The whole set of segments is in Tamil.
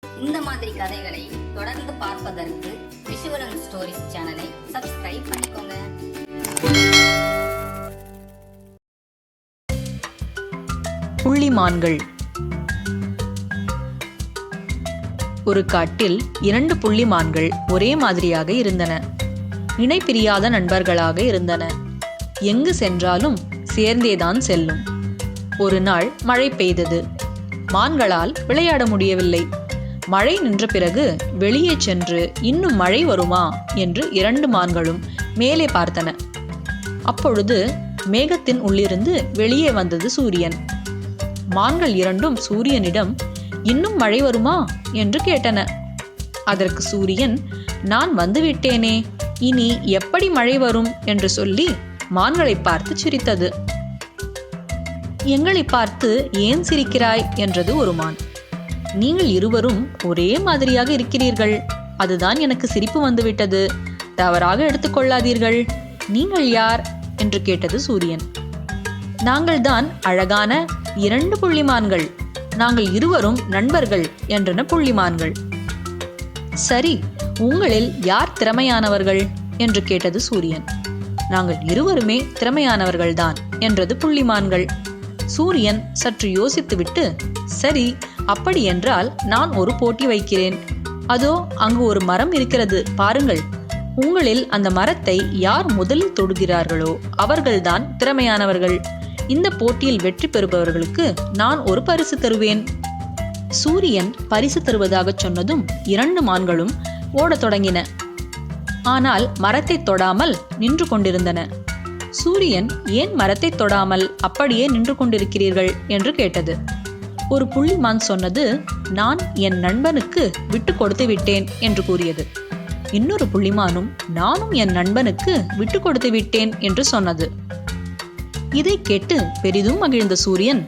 இந்த மாதிரி கதைகளை தொடர்ந்து பார்ப்பதற்கு விஷுவல் ஸ்டோரிஸ் சேனலை சப்ஸ்கிரைப் பண்ணிக்கோங்க. புள்ளிமான்கள். ஒரு காட்டில் 2 புள்ளிமான்கள் ஒரே மாதிரியாக இருந்தன. இணை பிரியாத நண்பர்களாக இருந்தன. எங்கு சென்றாலும் சேர்ந்தேதான் செல்லும். ஒரு நாள் மழை பெய்தது. மான்களால் விளையாட முடியவில்லை. மழை நின்ற பிறகு வெளியே சென்று இன்னும் மழை வருமா என்று 2 மான்களும் மேலே பார்த்தன. அப்பொழுது மேகத்தின் உள்ளிருந்து வெளியே வந்தது சூரியன். மான்கள் 2ம் சூரியனிடம் இன்னும் மழை வருமா என்று கேட்டன. அதற்கு சூரியன், நான் வந்துவிட்டேனே, இனி எப்படி மழை வரும் என்று சொல்லி மான்களை பார்த்து சிரித்தது. எங்களை பார்த்து ஏன் சிரிக்கிறாய் என்றது ஒரு மான். நீங்கள் இருவரும் ஒரே மாதிரியாக இருக்கிறீர்கள், அதுதான் எனக்கு சிரிப்பு வந்துவிட்டது, தவறாக எடுத்துக்கொள்ளாதீர்கள். நீங்கள் யார் என்று கேட்டது சூரியன். நாங்கள்தான் அழகான 2 புள்ளிமான்கள், நாங்கள் இருவரும் நண்பர்கள் என்றன புள்ளிமான்கள். சரி, உங்களில் யார் திறமையானவர்கள் என்று கேட்டது சூரியன். நாங்கள் இருவருமே திறமையானவர்கள்தான் என்றது புள்ளிமான்கள். சூரியன் சற்று யோசித்துவிட்டு, சரி, அப்படி என்றால் நான் ஒரு போட்டி வைக்கிறேன். அதோ அங்கு ஒரு மரம் இருக்கிறது, பாருங்கள். உங்களில் அந்த மரத்தை யார் முதலில் தொடுகிறார்களோ அவர்கள்தான் திறமையானவர்கள். இந்த போட்டியில் வெற்றி பெறுபவர்களுக்கு நான் ஒரு பரிசு தருவேன். சூரியன் பரிசு தருவதாக சொன்னதும் 2 மான்களும் ஓடத் தொடங்கின. ஆனால் மரத்தை தொடாமல் நின்று கொண்டிருந்தன. சூரியன், ஏன் மரத்தை தொடாமல் அப்படியே நின்று கொண்டிருக்கிறீர்கள் என்று கேட்டது. ஒரு புள்ளிமான் சொன்னது, நான் என் நண்பனுக்கு விட்டு கொடுத்து விட்டேன் என்று கூறியது. இன்னொரு புள்ளிமானும், நானும் என் நண்பனுக்கு விட்டு கொடுத்து விட்டேன் என்று சொன்னது. இதை கேட்டு பெரிதும் மகிழ்ந்த சூரியன்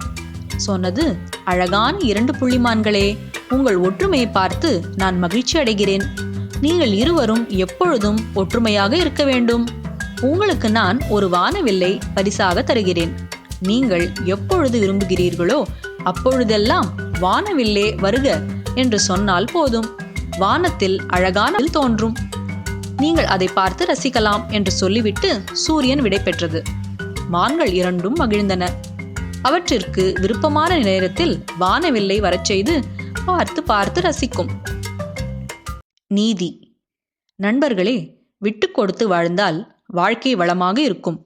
சொன்னது, அழகான 2 புள்ளிமான்களே, உங்கள் ஒற்றுமையை பார்த்து நான் மகிழ்ச்சி அடைகிறேன். நீங்கள் இருவரும் எப்பொழுதும் ஒற்றுமையாக இருக்க வேண்டும். உங்களுக்கு நான் ஒரு வானவில்லை பரிசாக தருகிறேன். நீங்கள் எப்பொழுது விரும்புகிறீர்களோ அப்பொழுதெல்லாம் வானவில்லே வருக என்று சொன்னால் போதும், வானத்தில் அழகான தோன்றும். நீங்கள் அதை பார்த்து ரசிக்கலாம் என்று சொல்லிவிட்டு சூரியன் விடை பெற்றது. மான்கள் 2ம் மகிழ்ந்தன. அவற்றிற்கு விருப்பமான நேரத்தில் வானவில்லை வரச் செய்து பார்த்து பார்த்து ரசிக்கும். நீதி. நண்பர்களே, விட்டு கொடுத்து வாழ்ந்தால் வாழ்க்கை வளமாக இருக்கும்.